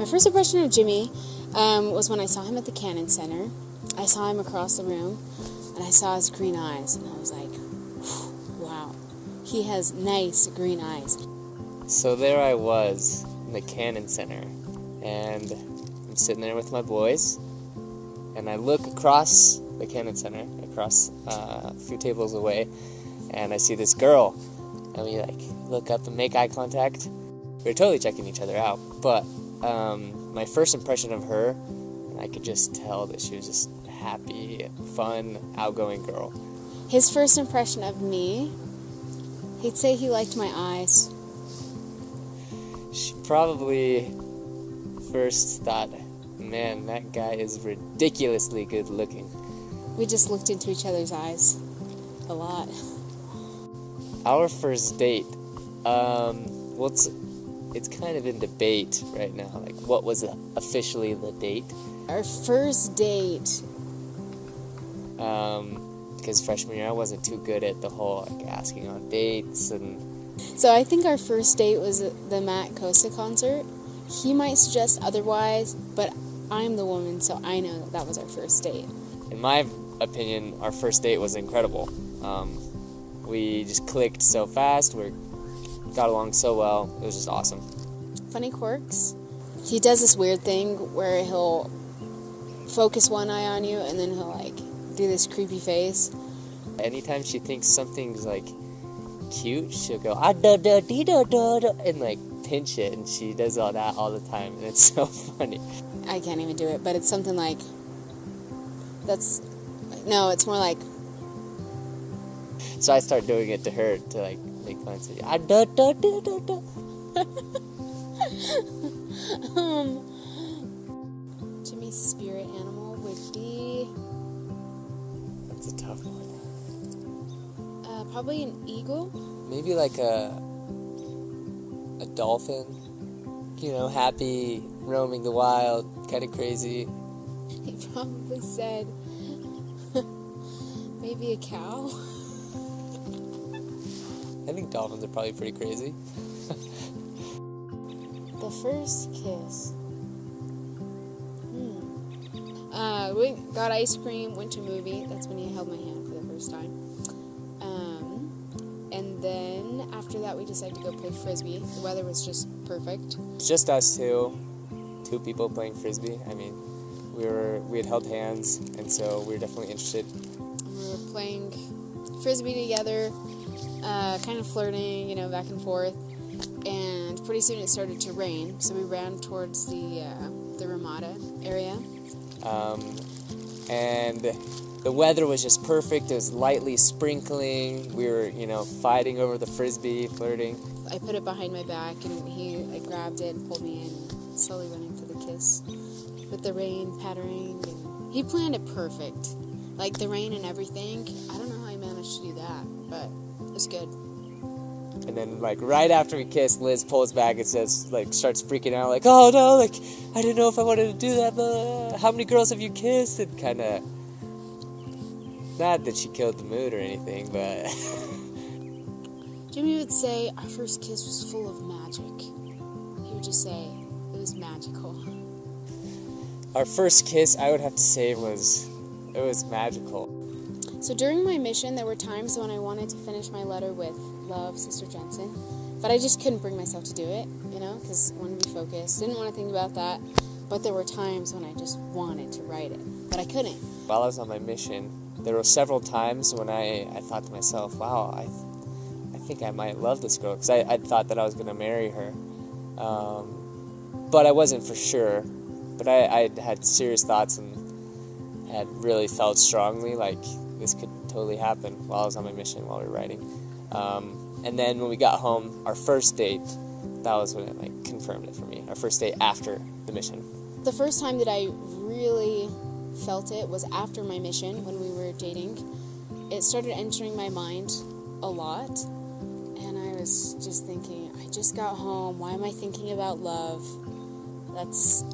My first impression of Jimmy was when I saw him at the Cannon Center. I saw him across the room, and I saw his green eyes, and I was like, wow, he has nice green eyes. So there I was in the Cannon Center, and I'm sitting there with my boys, and I look across the Cannon Center, across a few tables away, and I see this girl, and we look up and make eye contact. We were totally checking each other out, but my first impression of her, I could just tell that she was just a happy, fun, outgoing girl. His first impression of me, he'd say he liked my eyes. She probably first thought, man, that guy is ridiculously good looking. We just looked into each other's eyes a lot. Our first date, it's kind of in debate right now, what was officially the date. Our first date. Because freshman year I wasn't too good at the whole asking on dates, and So I think our first date was the Matt Costa concert. He might suggest otherwise, but I'm the woman, so I know that was our first date. in my opinion, our first date was incredible. We just clicked so fast, we got along so well, it was just awesome. Funny quirks. He does this weird thing where he'll focus one eye on you and then he'll do this creepy face. Anytime she thinks something's cute, she'll go ah da da dee da da da and pinch it, and she does all that all the time, and it's so funny. I can't even do it, but it's something it's more like. So I start doing it to her to make fun. So ah da da da da da. Jimmy's spirit animal would be That's a tough one. probably an eagle. Maybe a dolphin. Happy, roaming the wild, kind of crazy. He probably said maybe a cow. I think dolphins are probably pretty crazy. The first kiss. We got ice cream, went to a movie. That's when he held my hand for the first time. And then after that, we decided to go play frisbee. The weather was just perfect. It's just us two people playing frisbee. I mean, we had held hands, and so we were definitely interested. We were playing frisbee together, kind of flirting, back and forth. And pretty soon it started to rain, so we ran towards the Ramada area. And the weather was just perfect. It was lightly sprinkling. We were, fighting over the frisbee, flirting. I put it behind my back, and he grabbed it and pulled me in, and slowly went in for the kiss. With the rain pattering, and he planned it perfect. The rain and everything. I don't know how he managed to do that, but it was good. And then, right after we kissed, Liz pulls back and says, starts freaking out, oh no, I didn't know if I wanted to do that, but how many girls have you kissed? And kind of, not that she killed the mood or anything, but... Jimmy would say our first kiss was full of magic. He would just say it was magical. Our first kiss, I would have to say, it was magical. So during my mission, there were times when I wanted to finish my letter with "Love, Sister Jensen," but I just couldn't bring myself to do it, because I wanted to be focused, didn't want to think about that. But there were times when I just wanted to write it, but I couldn't. While I was on my mission, there were several times when I thought to myself, wow, I think I might love this girl, because I thought that I was going to marry her. But I wasn't for sure. But I had serious thoughts and had really felt strongly this could totally happen while I was on my mission, while we were writing. And then when we got home, our first date, that was when it confirmed it for me. Our first date after the mission. The first time that I really felt it was after my mission, when we were dating. It started entering my mind a lot, and I was just thinking, I just got home, why am I thinking about love?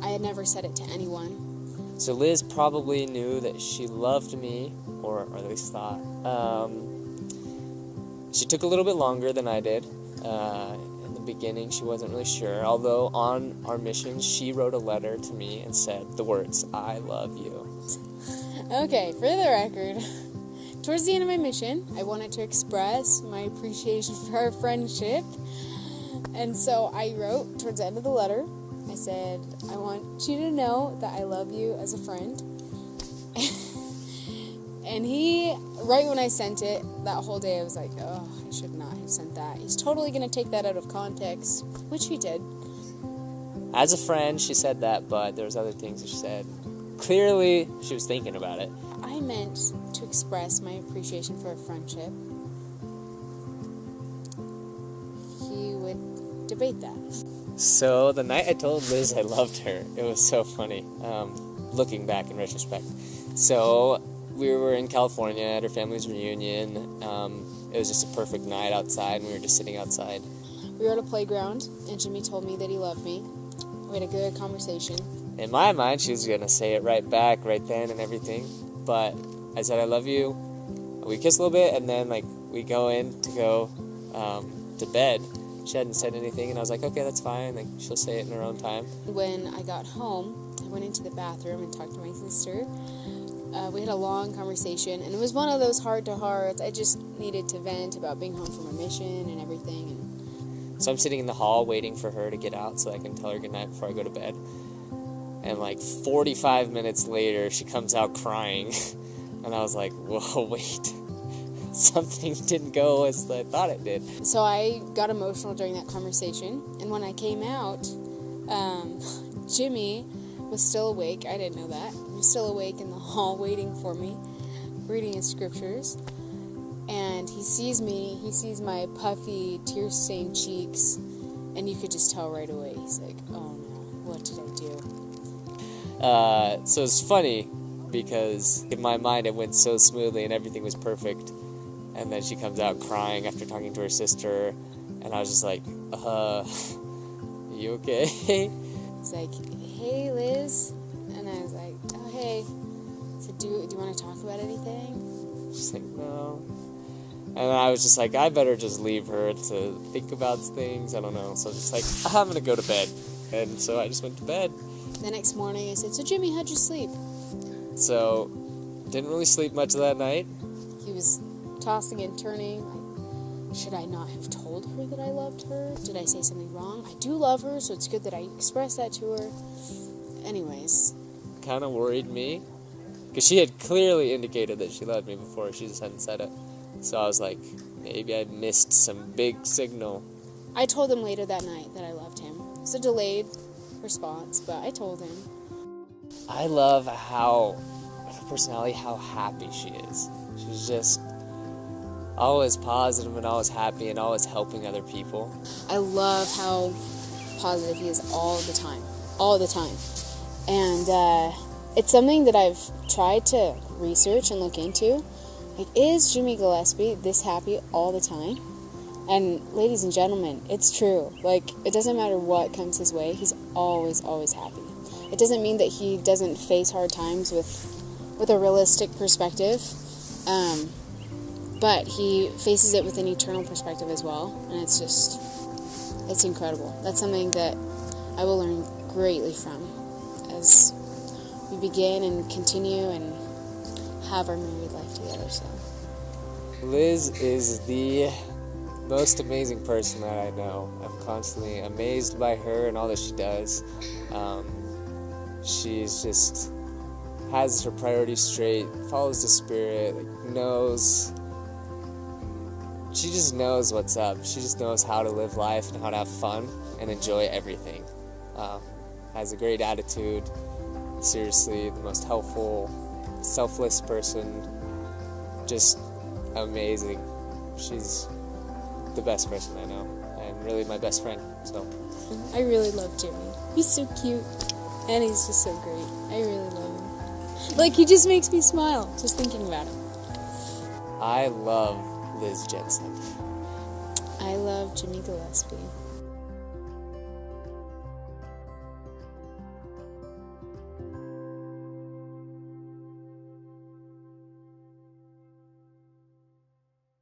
I had never said it to anyone. So Liz probably knew that she loved me, or at least thought. She took a little bit longer than I did. In the beginning she wasn't really sure, although on our mission she wrote a letter to me and said the words, "I love you." Okay, for the record, towards the end of my mission, I wanted to express my appreciation for our friendship. And so I wrote towards the end of the letter, I said, "I want you to know that I love you as a friend." And he, right when I sent it, that whole day I was like, oh, I should not have sent that. He's totally going to take that out of context, which he did. As a friend, she said that, but there was other things that she said. Clearly, she was thinking about it. I meant to express my appreciation for a friendship. He would debate that. So the night I told Liz I loved her, it was so funny, looking back in retrospect. So we were in California at her family's reunion. It was just a perfect night outside, and we were just sitting outside. We were at a playground, and Jimmy told me that he loved me. We had a good conversation. In my mind, she was going to say it right back, right then and everything. But I said, "I love you." We kissed a little bit, and then we go in to go to bed. She hadn't said anything, and I was like, okay, that's fine. She'll say it in her own time. When I got home, I went into the bathroom and talked to my sister. We had a long conversation, and it was one of those heart-to-hearts. I just needed to vent about being home from a mission and everything. And so I'm sitting in the hall waiting for her to get out so I can tell her goodnight before I go to bed. And 45 minutes later, she comes out crying. And I was like, whoa, wait. Something didn't go as I thought it did. So I got emotional during that conversation. And when I came out, Jimmy was still awake. I didn't know that. He was still awake in the hall waiting for me, reading his scriptures. And he sees me. He sees my puffy, tear-stained cheeks. And you could just tell right away. He's like, oh no, what did I do? So it's funny because in my mind it went so smoothly and everything was perfect. And then she comes out crying after talking to her sister. And I was just like, you okay? He's like, hey, Liz. And I was like, oh, hey. I said, do you want to talk about anything? She's like, no. And I was just like, I better just leave her to think about things. I don't know. So I was just like, I'm going to go to bed. And so I just went to bed. The next morning I said, so Jimmy, how'd you sleep? So, didn't really sleep much that night. He was tossing and turning, like, should I not have told her that I loved her? Did I say something wrong? I do love her, so it's good that I expressed that to her. Anyways. Kind of worried me, because she had clearly indicated that she loved me before, she just hadn't said it. So I was like, maybe I missed some big signal. I told him later that night that I loved him. It's a delayed response, but I told him. I love her personality, how happy she is. She's just always positive and always happy and always helping other people. I love how positive he is all the time. All the time. And it's something that I've tried to research and look into. Is Jimmy Gillespie this happy all the time? And ladies and gentlemen, it's true. It doesn't matter what comes his way, he's always, always happy. It doesn't mean that he doesn't face hard times with a realistic perspective, but he faces it with an eternal perspective as well, and it's incredible. That's something that I will learn greatly from as we begin and continue and have our married life together. So Liz is the most amazing person that I know. I'm constantly amazed by her and all that she does. She's just has her priorities straight, follows the Spirit, she just knows what's up. She just knows how to live life and how to have fun and enjoy everything. Has a great attitude, seriously, the most helpful, selfless person, just amazing. She's the best person I know, and really my best friend, so. I really love Jimmy. He's so cute, and he's just so great. I really love him. He just makes me smile, just thinking about him. I love Liz Jensen. I love Jimmy Gillespie.